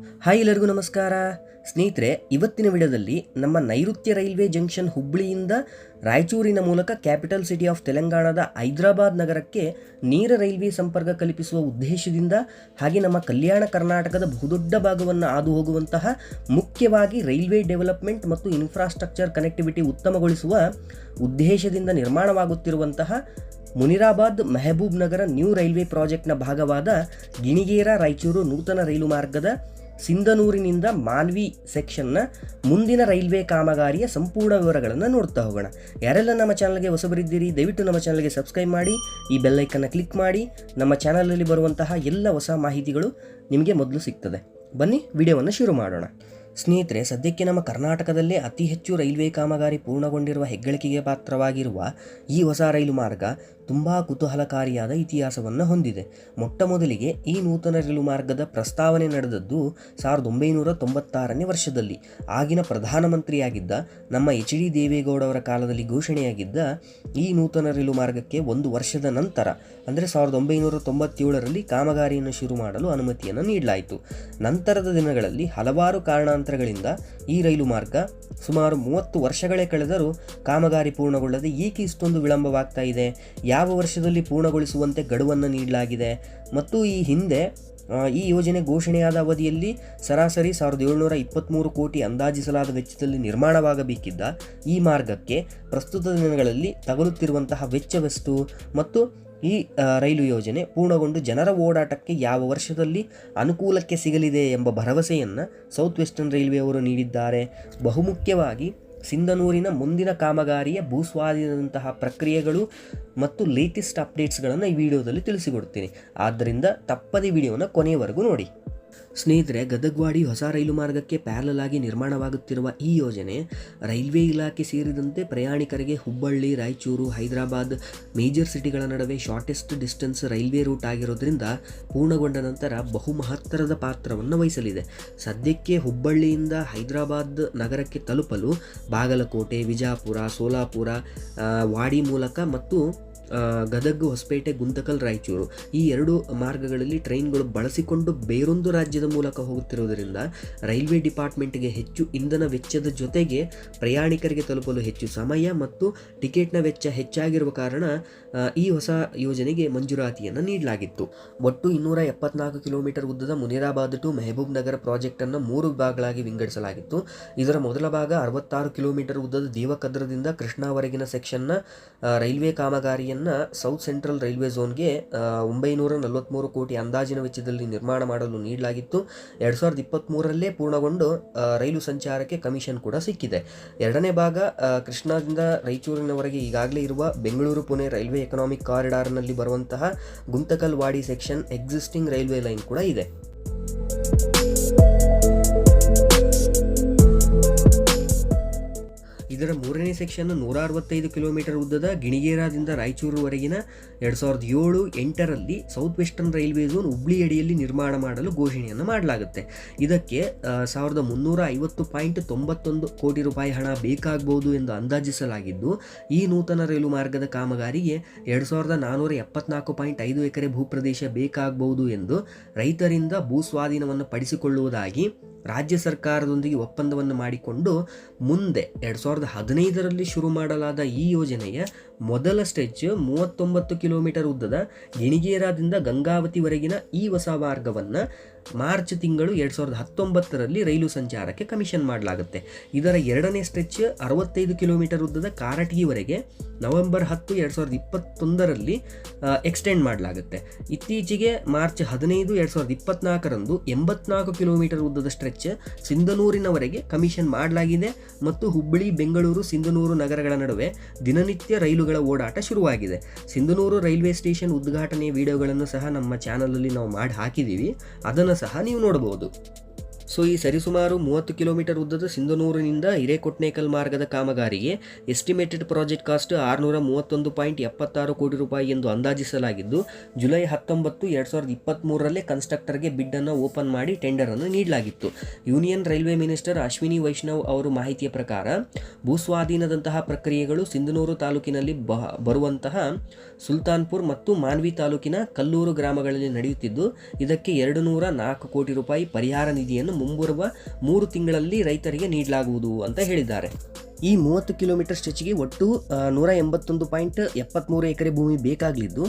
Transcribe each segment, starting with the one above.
Hi ಎಲ್ಲರಿಗೂ ನಮಸ್ಕಾರ ಸ್ನೇಹಿತರೆ. ಇವತ್ತಿನ ವಿಡಿಯೋದಲ್ಲಿ ನಮ್ಮ ನೈಋತ್ಯ ರೈಲ್ವೆ ಜಂಕ್ಷನ್ ಹುಬ್ಬಳ್ಳಿಯಿಂದ ರಾಯಚೂರಿನ ಮೂಲಕ ಕ್ಯಾಪಿಟಲ್ ಸಿಟಿ ಆಫ್ ತೆಲಂಗಾಣದ ಹೈದರಾಬಾದ್ ನಗರಕ್ಕೆ ನೇರ ರೈಲ್ವೆ ಸಂಪರ್ಕ ಕಲ್ಪಿಸುವ ಉದ್ದೇಶದಿಂದ ಹಾಗೆ ನಮ್ಮ ಕಲ್ಯಾಣ ಕರ್ನಾಟಕದ ಬಹುದೊಡ್ಡ ಭಾಗವನ್ನು ಹಾದು ಹೋಗುವಂತಹ ಮುಖ್ಯವಾಗಿ ರೈಲ್ವೆ ಡೆವಲಪ್ಮೆಂಟ್ ಮತ್ತು ಇನ್ಫ್ರಾಸ್ಟ್ರಕ್ಚರ್ ಕನೆಕ್ಟಿವಿಟಿ ಉತ್ತಮಗೊಳಿಸುವ ಉದ್ದೇಶದಿಂದ ನಿರ್ಮಾಣವಾಗುತ್ತಿರುವಂತಹ ಮುನಿರಾಬಾದ್ ಮೆಹಬೂಬ್ ನಗರ ನ್ಯೂ ರೈಲ್ವೆ ಪ್ರಾಜೆಕ್ಟ್ನ ಭಾಗವಾದ ಗಿಣಿಗೇರ ರಾಯಚೂರು ನೂತನ ರೈಲು ಮಾರ್ಗದ ಸಿಂಧನೂರಿನಿಂದ ಮಾನ್ವಿ ಸೆಕ್ಷನ್ನ ಮುಂದಿನ ರೈಲ್ವೆ ಕಾಮಗಾರಿಯ ಸಂಪೂರ್ಣ ವಿವರಗಳನ್ನು ನೋಡ್ತಾ ಹೋಗೋಣ. ಯಾರೆಲ್ಲ ನಮ್ಮ ಚಾನಲ್ಗೆ ಹೊಸಬರಿದ್ದೀರಿ ದಯವಿಟ್ಟು ನಮ್ಮ ಚಾನಲ್ಗೆ ಸಬ್ಸ್ಕ್ರೈಬ್ ಮಾಡಿ, ಈ ಬೆಲ್ಲೈಕನ್ನು ಕ್ಲಿಕ್ ಮಾಡಿ. ನಮ್ಮ ಚಾನಲಲ್ಲಿ ಬರುವಂತಹ ಎಲ್ಲ ಹೊಸ ಮಾಹಿತಿಗಳು ನಿಮಗೆ ಮೊದಲು ಸಿಗ್ತದೆ. ಬನ್ನಿ ವಿಡಿಯೋವನ್ನು ಶುರು ಮಾಡೋಣ. ಸ್ನೇಹಿತರೆ, ಸದ್ಯಕ್ಕೆ ನಮ್ಮ ಕರ್ನಾಟಕದಲ್ಲೇ ಅತಿ ಹೆಚ್ಚು ರೈಲ್ವೆ ಕಾಮಗಾರಿ ಪೂರ್ಣಗೊಂಡಿರುವ ಹೆಗ್ಗಳಿಕೆಗೆ ಪಾತ್ರವಾಗಿರುವ ಈ ಹೊಸ ರೈಲು ಮಾರ್ಗ ತುಂಬ ಕುತೂಹಲಕಾರಿಯಾದ ಇತಿಹಾಸವನ್ನು ಹೊಂದಿದೆ. ಮೊಟ್ಟ ಮೊದಲಿಗೆ ಈ ನೂತನ ರೈಲು ಮಾರ್ಗದ ಪ್ರಸ್ತಾವನೆ ನಡೆದದ್ದು 1996ನೇ ವರ್ಷದಲ್ಲಿ. ಆಗಿನ ಪ್ರಧಾನಮಂತ್ರಿಯಾಗಿದ್ದ ನಮ್ಮ ಎಚ್.ಡಿ. ದೇವೇಗೌಡವರ ಕಾಲದಲ್ಲಿ ಘೋಷಣೆಯಾಗಿದ್ದ ಈ ನೂತನ ರೈಲು ಮಾರ್ಗಕ್ಕೆ ಒಂದು ವರ್ಷದ ನಂತರ ಅಂದರೆ 1997ರಲ್ಲಿ ಕಾಮಗಾರಿಯನ್ನು ಶುರು ಮಾಡಲು ಅನುಮತಿಯನ್ನು ನೀಡಲಾಯಿತು. ನಂತರದ ದಿನಗಳಲ್ಲಿ ಹಲವಾರು ಕಾರಣಾಂತರಗಳಿಂದ ಈ ರೈಲು ಮಾರ್ಗ ಸುಮಾರು 30 ವರ್ಷಗಳೇ ಕಳೆದರೂ ಕಾಮಗಾರಿ ಪೂರ್ಣಗೊಳ್ಳದೆ ಏಕೆ ಇಷ್ಟೊಂದು ವಿಳಂಬವಾಗ್ತಾ ಇದೆ, ಯಾವ ವರ್ಷದಲ್ಲಿ ಪೂರ್ಣಗೊಳಿಸುವಂತೆ ಗಡುವನ್ನು ನೀಡಲಾಗಿದೆ ಮತ್ತು ಈ ಹಿಂದೆ ಈ ಯೋಜನೆ ಘೋಷಣೆಯಾದ ಅವಧಿಯಲ್ಲಿ ಸರಾಸರಿ 1723 ಕೋಟಿ ಅಂದಾಜಿಸಲಾದ ವೆಚ್ಚದಲ್ಲಿ ನಿರ್ಮಾಣವಾಗಬೇಕಿದ್ದ ಈ ಮಾರ್ಗಕ್ಕೆ ಪ್ರಸ್ತುತ ದಿನಗಳಲ್ಲಿ ತಗಲುತ್ತಿರುವಂತಹ ವೆಚ್ಚವೆಷ್ಟು ಮತ್ತು ಈ ರೈಲು ಯೋಜನೆ ಪೂರ್ಣಗೊಂಡು ಜನರ ಓಡಾಟಕ್ಕೆ ಯಾವ ವರ್ಷದಲ್ಲಿ ಅನುಕೂಲಕ್ಕೆ ಸಿಗಲಿದೆ ಎಂಬ ಭರವಸೆಯನ್ನು ಸೌತ್ ವೆಸ್ಟರ್ನ್ ರೈಲ್ವೆ ಅವರು ನೀಡಿದ್ದಾರೆ. ಬಹುಮುಖ್ಯವಾಗಿ ಸಿಂಧನೂರಿನ ಮುಂದಿನ ಕಾಮಗಾರಿಯ ಭೂಸ್ವಾಧೀನದಂತಹ ಪ್ರಕ್ರಿಯೆಗಳು ಮತ್ತು ಲೇಟೆಸ್ಟ್ ಅಪ್ಡೇಟ್ಸ್ಗಳನ್ನು ಈ ವಿಡಿಯೋದಲ್ಲಿ ತಿಳಿಸಿಕೊಡ್ತೀನಿ. ಆದ್ದರಿಂದ ತಪ್ಪದೇ ವಿಡಿಯೋನ ಕೊನೆಯವರೆಗೂ ನೋಡಿ. ಸ್ನೇಹಿತರೆ, ಗದಗವಾಡಿ ಹೊಸ ರೈಲು ಮಾರ್ಗಕ್ಕೆ ಪ್ಯಾರಲಲ್ ಆಗಿ ನಿರ್ಮಾಣವಾಗುತ್ತಿರುವ ಈ ಯೋಜನೆ ರೈಲ್ವೆ ಇಲಾಖೆ ಸೇರಿದಂತೆ ಪ್ರಯಾಣಿಕರಿಗೆ ಹುಬ್ಬಳ್ಳಿ, ರಾಯಚೂರು, ಹೈದರಾಬಾದ್ ಮೇಜರ್ ಸಿಟಿಗಳ ನಡುವೆ ಶಾರ್ಟೆಸ್ಟ್ ಡಿಸ್ಟೆನ್ಸ್ ರೈಲ್ವೆ ರೂಟ್ ಆಗಿರೋದ್ರಿಂದ ಪೂರ್ಣಗೊಂಡ ನಂತರ ಬಹುಮಹತ್ತರದ ಪಾತ್ರವನ್ನು ವಹಿಸಲಿದೆ. ಸದ್ಯಕ್ಕೆ ಹುಬ್ಬಳ್ಳಿಯಿಂದ ಹೈದರಾಬಾದ್ ನಗರಕ್ಕೆ ತಲುಪಲು ಬಾಗಲಕೋಟೆ, ವಿಜಾಪುರ, ಸೋಲಾಪುರ, ವಾಡಿ ಮೂಲಕ ಮತ್ತು ಗದಗ, ಹೊಸಪೇಟೆ, ಗುಂತಕಲ್, ರಾಯಚೂರು ಈ ಎರಡು ಮಾರ್ಗಗಳಲ್ಲಿ ಟ್ರೈನ್ಗಳು ಬಳಸಿಕೊಂಡು ಬೇರೊಂದು ರಾಜ್ಯದ ಮೂಲಕ ಹೋಗುತ್ತಿರುವುದರಿಂದ ರೈಲ್ವೆ ಡಿಪಾರ್ಟ್ಮೆಂಟ್ಗೆ ಹೆಚ್ಚು ಇಂಧನ ವೆಚ್ಚದ ಜೊತೆಗೆ ಪ್ರಯಾಣಿಕರಿಗೆ ತಲುಪಲು ಹೆಚ್ಚು ಸಮಯ ಮತ್ತು ಟಿಕೆಟ್ನ ವೆಚ್ಚ ಹೆಚ್ಚಾಗಿರುವ ಕಾರಣ ಈ ಹೊಸ ಯೋಜನೆಗೆ ಮಂಜೂರಾತಿಯನ್ನು ನೀಡಲಾಗಿತ್ತು. ಒಟ್ಟು 274 ಕಿಲೋಮೀಟರ್ ಉದ್ದದ ಮುನಿರಾಬಾದ್ ಟು ಮೆಹಬೂಬ್ ನಗರ ಪ್ರಾಜೆಕ್ಟನ್ನು 3 ಭಾಗಗಳಾಗಿ ವಿಂಗಡಿಸಲಾಗಿತ್ತು. ಇದರ ಮೊದಲ ಭಾಗ 66 ಕಿಲೋಮೀಟರ್ ಉದ್ದದ ದೇವಕದ್ರದಿಂದ ಕೃಷ್ಣಾವರೆಗಿನ ಸೆಕ್ಷನ್ನ ರೈಲ್ವೆ ಕಾಮಗಾರಿಯನ್ನು ಸೌತ್ ಸೆಂಟ್ರಲ್ ರೈಲ್ವೆ ಝೋನ್ಗೆ 943 ಕೋಟಿ ಅಂದಾಜಿನ ವೆಚ್ಚದಲ್ಲಿ ನಿರ್ಮಾಣ ಮಾಡಲು ನೀಡಲಾಗಿತ್ತು. 2023ರಲ್ಲೇ ಪೂರ್ಣಗೊಂಡು ರೈಲು ಸಂಚಾರಕ್ಕೆ ಕಮಿಷನ್ ಕೂಡ ಸಿಕ್ಕಿದೆ. ಎರಡನೇ ಭಾಗ ಕೃಷ್ಣಾದಿಂದ ರಾಯಚೂರಿನವರೆಗೆ ಈಗಾಗಲೇ ಇರುವ ಬೆಂಗಳೂರು ಪುಣೆ ರೈಲ್ವೆ ಎಕನಾಮಿಕ್ ಕಾರಿಡಾರ್ನಲ್ಲಿ ಬರುವಂತಹ Guntakal Wadi section existing railway line ಕೂಡ ಇದೆ. ಇದರ ಮೂರನೇ ಸೆಕ್ಷನ್ 165 ಕಿಲೋಮೀಟರ್ ಉದ್ದದ ಗಿಣಿಗೇರಾದಿಂದ ರಾಯಚೂರುವರೆಗಿನ 2007-8ರಲ್ಲಿ south western railway zone Hubli ಅಡಿಯಲ್ಲಿ ನಿರ್ಮಾಣ ಮಾಡಲು ಘೋಷಣೆಯನ್ನು ಮಾಡಲಾಗುತ್ತೆ. ಇದಕ್ಕೆ 1350.91 ಕೋಟಿ ರೂಪಾಯಿ ಹಣ ಬೇಕಾಗಬಹುದು ಎಂದು ಅಂದಾಜಿಸಲಾಗಿದ್ದು, ಈ ನೂತನ ರೈಲು ಮಾರ್ಗದ ಕಾಮಗಾರಿಗೆ 2474.5 ಎಕರೆ ಭೂಪ್ರದೇಶ ಬೇಕಾಗಬಹುದು ಎಂದು ರೈತರಿಂದ ಭೂಸ್ವಾಧೀನವನ್ನು ಪಡಿಸಿಕೊಳ್ಳುವುದಾಗಿ ರಾಜ್ಯ ಸರ್ಕಾರದೊಂದಿಗೆ ಒಪ್ಪಂದವನ್ನು ಮಾಡಿಕೊಂಡು ಮುಂದೆ 2015ರಲ್ಲಿ ಶುರು ಮಾಡಲಾದ ಈ ಯೋಜನೆಯ ಮೊದಲ ಸ್ಟೆಚ್ 39 ಕಿಲೋಮೀಟರ್ ಉದ್ದದ ಗಿಣಿಗೇರಾದಿಂದ ಗಂಗಾವತಿವರೆಗಿನ ಈ ಹೊಸ ಮಾರ್ಗವನ್ನು ಮಾರ್ಚ್ ತಿಂಗಳು 2019ರಲ್ಲಿ ರೈಲು ಸಂಚಾರಕ್ಕೆ ಕಮಿಷನ್ ಮಾಡಲಾಗುತ್ತೆ. ಇದರ ಎರಡನೇ ಸ್ಟ್ರೆಚ್ 65 ಕಿಲೋಮೀಟರ್ ಉದ್ದದ ಕಾರಟಗಿವರೆಗೆ ನವೆಂಬರ್ 10, 2021ರಲ್ಲಿ ಎಕ್ಸ್ಟೆಂಡ್ ಮಾಡಲಾಗುತ್ತೆ. ಇತ್ತೀಚೆಗೆ ಮಾರ್ಚ್ 15, 2024ರಂದು 84 ಕಿಲೋಮೀಟರ್ ಉದ್ದದ ಸ್ಟ್ರೆಚ್ ಸಿಂಧನೂರಿನವರೆಗೆ ಕಮಿಷನ್ ಮಾಡಲಾಗಿದೆ ಮತ್ತು ಹುಬ್ಬಳ್ಳಿ, ಬೆಂಗಳೂರು, ಸಿಂಧನೂರು ನಗರಗಳ ನಡುವೆ ದಿನನಿತ್ಯ ರೈಲುಗಳ ಓಡಾಟ ಶುರುವಾಗಿದೆ. ಸಿಂಧನೂರು ರೈಲ್ವೆ ಸ್ಟೇಷನ್ ಉದ್ಘಾಟನೆಯ ವಿಡಿಯೋಗಳನ್ನು ಸಹ ನಮ್ಮ ಚಾನಲಲ್ಲಿ ನಾವು ಮಾಡಿ ಹಾಕಿದ್ದೀವಿ, ಅದನ್ನು ಸಹ ನೀವು ನೋಡಬಹುದು. ಸೊ ಈ ಸರಿಸುಮಾರು 30 ಕಿಲೋಮೀಟರ್ ಉದ್ದದ ಸಿಂಧನೂರಿನಿಂದ ಹಿರೇಕೊಟ್ನೇಕಲ್ ಮಾರ್ಗದ ಕಾಮಗಾರಿಗೆ ಎಸ್ಟಿಮೇಟೆಡ್ ಪ್ರಾಜೆಕ್ಟ್ ಕಾಸ್ಟ್ 631.76 ಕೋಟಿ ರೂಪಾಯಿ ಎಂದು ಅಂದಾಜಿಸಲಾಗಿದ್ದು, ಜುಲೈ 19, 2023ರಲ್ಲೇ ಕನ್ಸ್ಟ್ರಕ್ಟರ್ಗೆ ಬಿಡ್ ಅನ್ನು ಓಪನ್ ಮಾಡಿ ಟೆಂಡರ್ ಅನ್ನು ನೀಡಲಾಗಿತ್ತು. Union railway minister Ashwini Vaishnaw ಅವರು ಮಾಹಿತಿಯ ಪ್ರಕಾರ ಭೂಸ್ವಾಧೀನದಂತಹ ಪ್ರಕ್ರಿಯೆಗಳು ಸಿಂಧನೂರು ತಾಲೂಕಿನಲ್ಲಿ ಬರುವಂತಹ ಸುಲ್ತಾನ್ಪುರ್ ಮತ್ತು ಮಾನ್ವಿ ತಾಲೂಕಿನ ಕಲ್ಲೂರು ಗ್ರಾಮಗಳಲ್ಲಿ ನಡೆಯುತ್ತಿದ್ದು, ಇದಕ್ಕೆ 204 ಕೋಟಿ ರೂಪಾಯಿ ಪರಿಹಾರ ನಿಧಿಯನ್ನು ಮುಂಬರುವ 3 ತಿಂಗಳಲ್ಲಿ ರೈತರಿಗೆ ನೀಡಲಾಗುವುದು ಅಂತ ಹೇಳಿದ್ದಾರೆ. ಈ 30 ಕಿಲೋಮೀಟರ್ ಸ್ಟ್ರೆಚ್ಗೆ ಒಟ್ಟು 181.73 ಎಕರೆ ಭೂಮಿ ಬೇಕಾಗಲಿದ್ದು,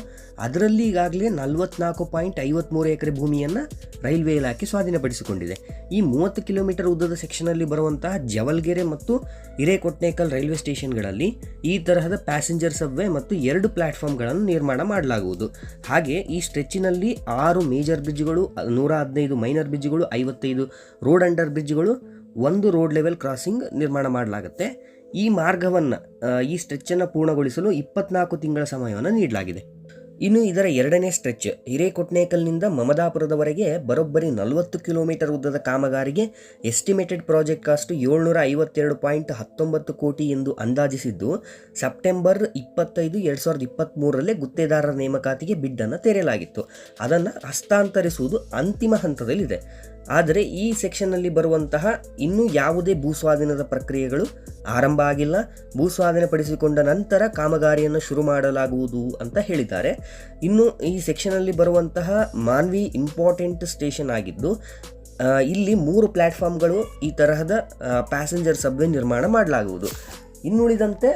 ಅದರಲ್ಲಿ ಈಗಾಗಲೇ 44.53 ಎಕರೆ ಭೂಮಿಯನ್ನು ರೈಲ್ವೆ ಇಲಾಖೆ ಸ್ವಾಧೀನಪಡಿಸಿಕೊಂಡಿದೆ. ಈ 30 ಕಿಲೋಮೀಟರ್ ಉದ್ದದ ಸೆಕ್ಷನಲ್ಲಿ ಬರುವಂತಹ ಜವಲ್ಗೆರೆ ಮತ್ತು ಹಿರೇಕೊಟ್ನೇಕಲ್ ರೈಲ್ವೆ ಸ್ಟೇಷನ್ಗಳಲ್ಲಿ ಈ ತರಹದ ಪ್ಯಾಸೆಂಜರ್ ಸಬ್ವೆ ಮತ್ತು 2 ಪ್ಲಾಟ್ಫಾರ್ಮ್ಗಳನ್ನು ನಿರ್ಮಾಣ ಮಾಡಲಾಗುವುದು. ಹಾಗೆ ಈ ಸ್ಟ್ರೆಚ್ಚಿನಲ್ಲಿ 6 ಮೇಜರ್ ಬ್ರಿಡ್ಜ್ಗಳು, 115 ಮೈನರ್ ಬ್ರಿಡ್ಜ್ಗಳು, 55 ರೋಡ್ ಅಂಡರ್ ಬ್ರಿಡ್ಜ್ಗಳು, 1 ರೋಡ್ ಲೆವೆಲ್ ಕ್ರಾಸಿಂಗ್ ನಿರ್ಮಾಣ ಮಾಡಲಾಗುತ್ತೆ. ಈ ಮಾರ್ಗವನ್ನು ಈ ಸ್ಟ್ರೆಚ್ಚನ್ನು ಪೂರ್ಣಗೊಳಿಸಲು 24 ತಿಂಗಳ ಸಮಯವನ್ನು ನೀಡಲಾಗಿದೆ. ಇನ್ನು ಇದರ 2ನೇ ಸ್ಟ್ರೆಚ್ ಹಿರೇಕೊಟ್ನೇಕಲ್ನಿಂದ ಮಮದಾಪುರದವರೆಗೆ ಬರೋಬ್ಬರಿ 40 ಕಿಲೋಮೀಟರ್ ಉದ್ದದ ಕಾಮಗಾರಿಗೆ ಎಸ್ಟಿಮೇಟೆಡ್ ಪ್ರಾಜೆಕ್ಟ್ ಕಾಸ್ಟ್ 752.19 ಕೋಟಿ ಎಂದು ಅಂದಾಜಿಸಿದ್ದು, ಸೆಪ್ಟೆಂಬರ್ 25, 2023 ಗುತ್ತೇದಾರರ ನೇಮಕಾತಿಗೆ ಬಿಡ್ಡನ್ನು ತೆರೆಯಲಾಗಿತ್ತು. ಅದನ್ನು ಹಸ್ತಾಂತರಿಸುವುದು ಅಂತಿಮ ಹಂತದಲ್ಲಿದೆ. ಆದರೆ ಈ ಸೆಕ್ಷನ್ನಲ್ಲಿ ಬರುವಂತಹ ಇನ್ನೂ ಯಾವುದೇ ಭೂಸ್ವಾಧೀನದ ಪ್ರಕ್ರಿಯೆಗಳು ಆರಂಭ ಆಗಿಲ್ಲ. ಭೂಸ್ವಾಧೀನಪಡಿಸಿಕೊಂಡ ನಂತರ ಕಾಮಗಾರಿಯನ್ನು ಶುರು ಮಾಡಲಾಗುವುದು ಅಂತ ಹೇಳಿದ್ದಾರೆ. ಇನ್ನು ಈ ಸೆಕ್ಷನಲ್ಲಿ ಬರುವಂತಹ ಮಾನ್ವಿ ಇಂಪಾರ್ಟೆಂಟ್ ಸ್ಟೇಷನ್ ಆಗಿದ್ದು, ಇಲ್ಲಿ 3 ಪ್ಲ್ಯಾಟ್ಫಾರ್ಮ್ಗಳು ಈ ತರಹದ ಪ್ಯಾಸೆಂಜರ್ ಸಬ್ವೆ ನಿರ್ಮಾಣ ಮಾಡಲಾಗುವುದು. ಇನ್ನುಳಿದಂತೆ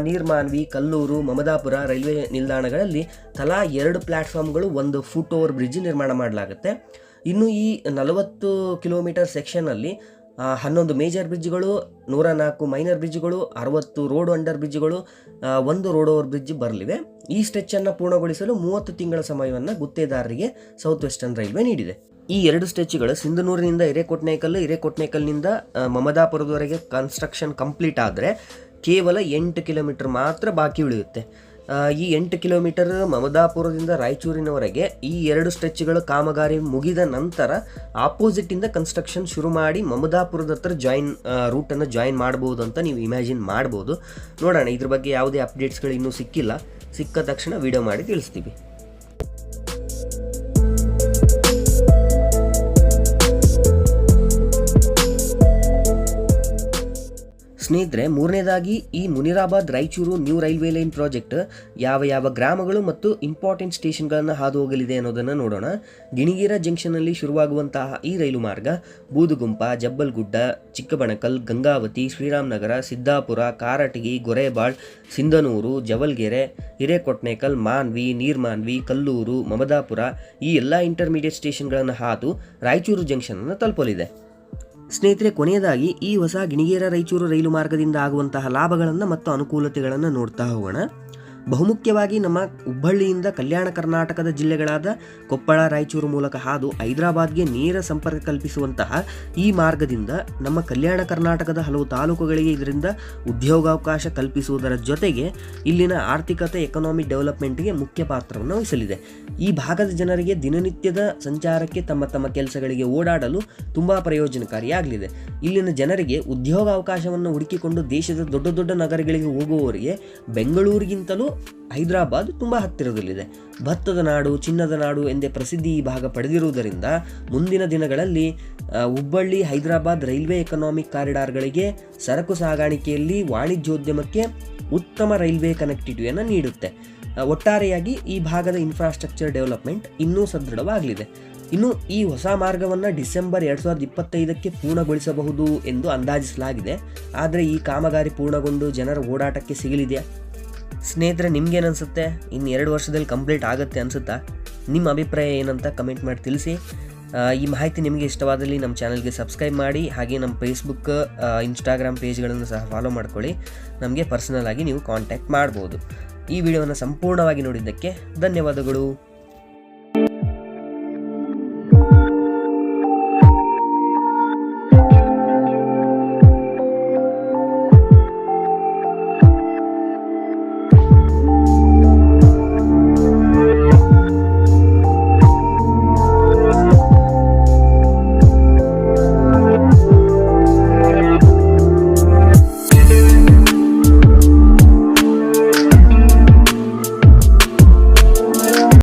ನೀರ್ಮಾನ್ವಿ, ಕಲ್ಲೂರು, ಮಮದಾಪುರ ರೈಲ್ವೆ ನಿಲ್ದಾಣಗಳಲ್ಲಿ ತಲಾ 2 ಪ್ಲ್ಯಾಟ್ಫಾರ್ಮ್ಗಳು, 1 ಫುಟ್ ಓವರ್ ಬ್ರಿಡ್ಜ್ ನಿರ್ಮಾಣ ಮಾಡಲಾಗುತ್ತೆ. ಇನ್ನು ಈ 40 ಕಿಲೋಮೀಟರ್ ಸೆಕ್ಷನ್ನಲ್ಲಿ 11 ಮೇಜರ್ ಬ್ರಿಡ್ಜ್ಗಳು, 104 ಮೈನರ್ ಬ್ರಿಡ್ಜ್ಗಳು, 60 ರೋಡ್ ಅಂಡರ್ ಬ್ರಿಡ್ಜ್ಗಳು, 1 ರೋಡ್ ಓವರ್ ಬ್ರಿಡ್ಜ್ ಬರಲಿವೆ. ಈ ಸ್ಟ್ರೆಚ್ಚನ್ನು ಪೂರ್ಣಗೊಳಿಸಲು 30 ತಿಂಗಳ ಸಮಯವನ್ನು ಗುತ್ತೇದಾರರಿಗೆ ಸೌತ್ ವೆಸ್ಟರ್ನ್ ರೈಲ್ವೆ ನೀಡಿದೆ. ಈ 2 ಸ್ಟ್ರೆಚ್ಗಳು ಸಿಂಧನೂರಿನಿಂದ ಹಿರೇಕೊಟ್ನೇಕಲ್ನಿಂದ ಮಮದಾಪುರದವರೆಗೆ ಕನ್ಸ್ಟ್ರಕ್ಷನ್ ಕಂಪ್ಲೀಟ್ ಆದರೆ ಕೇವಲ 8 ಕಿಲೋಮೀಟರ್ ಮಾತ್ರ ಬಾಕಿ ಉಳಿಯುತ್ತೆ. ಈ 8 ಕಿಲೋಮೀಟರ್ ಮಮದಾಪುರದಿಂದ ರಾಯಚೂರಿನವರೆಗೆ ಈ 2 ಸ್ಟ್ರೆಚ್ಗಳು ಕಾಮಗಾರಿ ಮುಗಿದ ನಂತರ ಆಪೋಸಿಟ್ಟಿಂದ ಕನ್ಸ್ಟ್ರಕ್ಷನ್ ಶುರು ಮಾಡಿ ಮಮದಾಪುರದ ಹತ್ರ ರೂಟನ್ನು ಜಾಯಿನ್ ಮಾಡ್ಬೋದು ಅಂತ ನೀವು ಇಮ್ಯಾಜಿನ್ ಮಾಡ್ಬೋದು. ನೋಡೋಣ, ಇದ್ರ ಬಗ್ಗೆ ಯಾವುದೇ ಅಪ್ಡೇಟ್ಸ್ಗಳು ಇನ್ನೂ ಸಿಕ್ಕಿಲ್ಲ. ಸಿಕ್ಕ ತಕ್ಷಣ ವಿಡಿಯೋ ಮಾಡಿ ತಿಳಿಸ್ತೀವಿ. ಸ್ನೇಹಿತರೆ, 3ನೇದಾಗಿ ಈ Munirabad Raichur new railway line project ಯಾವ ಗ್ರಾಮಗಳು ಮತ್ತು ಇಂಪಾರ್ಟೆಂಟ್ ಸ್ಟೇಷನ್ಗಳನ್ನು ಹಾದು ಹೋಗಲಿದೆ ಅನ್ನೋದನ್ನು ನೋಡೋಣ. ಗಿಣಿಗೇರ ಜಂಕ್ಷನ್ನಲ್ಲಿ ಶುರುವಾಗುವಂತಹ ಈ ರೈಲು ಮಾರ್ಗ ಬೂದುಗುಂಪ, ಜಬ್ಬಲ್ಗುಡ್ಡ, ಚಿಕ್ಕಬಣಕಲ್, ಗಂಗಾವತಿ, ಶ್ರೀರಾಮನಗರ, ಸಿದ್ದಾಪುರ, ಕಾರಟಗಿ, ಗೊರೇಬಾಳ್, ಸಿಂಧನೂರು, ಜವಲ್ಗೆರೆ, ಹಿರೇಕೊಟ್ನೇಕಲ್, ಮಾನ್ವಿ, ನೀರ್ಮಾನ್ವಿ, ಕಲ್ಲೂರು, ಮಮದಾಪುರ ಈ ಎಲ್ಲ ಇಂಟರ್ಮೀಡಿಯೇಟ್ ಸ್ಟೇಷನ್ಗಳನ್ನು ಹಾದು ರಾಯಚೂರು ಜಂಕ್ಷನನ್ನು ತಲುಪಲಿದೆ. ಸ್ನೇಹಿತರೆ, ಕೊನೆಯದಾಗಿ ಈ ಹೊಸ ಗಿಣಿಗೇರ ರಾಯಚೂರು ರೈಲು ಮಾರ್ಗದಿಂದ ಆಗುವಂತಹ ಲಾಭಗಳನ್ನು ಮತ್ತು ಅನುಕೂಲತೆಗಳನ್ನು ನೋಡ್ತಾ ಹೋಗೋಣ. ಬಹುಮುಖ್ಯವಾಗಿ ನಮ್ಮ ಹುಬ್ಬಳ್ಳಿಯಿಂದ ಕಲ್ಯಾಣ ಕರ್ನಾಟಕದ ಜಿಲ್ಲೆಗಳಾದ ಕೊಪ್ಪಳ, ರಾಯಚೂರು ಮೂಲಕ ಹಾದು ಹೈದರಾಬಾದ್ಗೆ ನೇರ ಸಂಪರ್ಕ ಕಲ್ಪಿಸುವಂತಹ ಈ ಮಾರ್ಗದಿಂದ ನಮ್ಮ ಕಲ್ಯಾಣ ಕರ್ನಾಟಕದ ಹಲವು ತಾಲೂಕುಗಳಿಗೆ ಇದರಿಂದ ಉದ್ಯೋಗಾವಕಾಶ ಕಲ್ಪಿಸುವುದರ ಜೊತೆಗೆ ಇಲ್ಲಿನ ಆರ್ಥಿಕತೆ, ಎಕನಾಮಿಕ್ ಡೆವಲಪ್ಮೆಂಟ್ಗೆ ಮುಖ್ಯ ಪಾತ್ರವನ್ನು ವಹಿಸಲಿದೆ. ಈ ಭಾಗದ ಜನರಿಗೆ ದಿನನಿತ್ಯದ ಸಂಚಾರಕ್ಕೆ, ತಮ್ಮ ಕೆಲಸಗಳಿಗೆ ಓಡಾಡಲು ತುಂಬ ಪ್ರಯೋಜನಕಾರಿಯಾಗಲಿದೆ. ಇಲ್ಲಿನ ಜನರಿಗೆ ಉದ್ಯೋಗಾವಕಾಶವನ್ನು ಹುಡುಕಿಕೊಂಡು ದೇಶದ ದೊಡ್ಡ ನಗರಗಳಿಗೆ ಹೋಗುವವರಿಗೆ ಬೆಂಗಳೂರಿಗಿಂತಲೂ ಹೈದರಾಬಾದ್ ತುಂಬ ಹತ್ತಿರದಲ್ಲಿದೆ. ಭತ್ತದ ನಾಡು, ಚಿನ್ನದ ನಾಡು ಎಂದೇ ಪ್ರಸಿದ್ಧಿ ಈ ಭಾಗ ಪಡೆದಿರುವುದರಿಂದ ಮುಂದಿನ ದಿನಗಳಲ್ಲಿ ಹುಬ್ಬಳ್ಳಿ ಹೈದರಾಬಾದ್ ರೈಲ್ವೆ ಎಕನಾಮಿಕ್ ಕಾರಿಡಾರ್ಗಳಿಗೆ ಸರಕು ಸಾಗಾಣಿಕೆಯಲ್ಲಿ ವಾಣಿಜ್ಯೋದ್ಯಮಕ್ಕೆ ಉತ್ತಮ ರೈಲ್ವೆ ಕನೆಕ್ಟಿವಿಟಿಯನ್ನು ನೀಡುತ್ತೆ. ಒಟ್ಟಾರೆಯಾಗಿ ಈ ಭಾಗದ ಇನ್ಫ್ರಾಸ್ಟ್ರಕ್ಚರ್ ಡೆವಲಪ್ಮೆಂಟ್ ಇನ್ನೂ ಸದೃಢವಾಗಲಿದೆ. ಇನ್ನು ಈ ಹೊಸ ಮಾರ್ಗವನ್ನು ಡಿಸೆಂಬರ್ 2025ಕ್ಕೆ ಪೂರ್ಣಗೊಳಿಸಬಹುದು ಎಂದು ಅಂದಾಜಿಸಲಾಗಿದೆ. ಆದರೆ ಈ ಕಾಮಗಾರಿ ಪೂರ್ಣಗೊಂಡು ಜನರ ಓಡಾಟಕ್ಕೆ ಸಿಗಲಿದೆಯಾ? ಸ್ನೇಹಿತರೆ, ನಿಮ್ಗೇನನ್ಸುತ್ತೆ? ಇನ್ನು 2 ವರ್ಷದಲ್ಲಿ ಕಂಪ್ಲೀಟ್ ಆಗುತ್ತೆ ಅನಿಸುತ್ತಾ? ನಿಮ್ಮ ಅಭಿಪ್ರಾಯ ಏನಂತ ಕಮೆಂಟ್ ಮಾಡಿ ತಿಳಿಸಿ. ಈ ಮಾಹಿತಿ ನಿಮಗೆ ಇಷ್ಟವಾದಲ್ಲಿ ನಮ್ಮ ಚಾನಲ್ಗೆ ಸಬ್ಸ್ಕ್ರೈಬ್ ಮಾಡಿ. ಹಾಗೆ ನಮ್ಮ ಫೇಸ್ಬುಕ್, ಇನ್ಸ್ಟಾಗ್ರಾಮ್ ಪೇಜ್ಗಳನ್ನು ಸಹ ಫಾಲೋ ಮಾಡ್ಕೊಳ್ಳಿ. ನಮಗೆ ಪರ್ಸನಲ್ ಆಗಿ ನೀವು ಕಾಂಟ್ಯಾಕ್ಟ್ ಮಾಡ್ಬೋದು. ಈ ವಿಡಿಯೋವನ್ನು ಸಂಪೂರ್ಣವಾಗಿ ನೋಡಿದ್ದಕ್ಕೆ ಧನ್ಯವಾದಗಳು.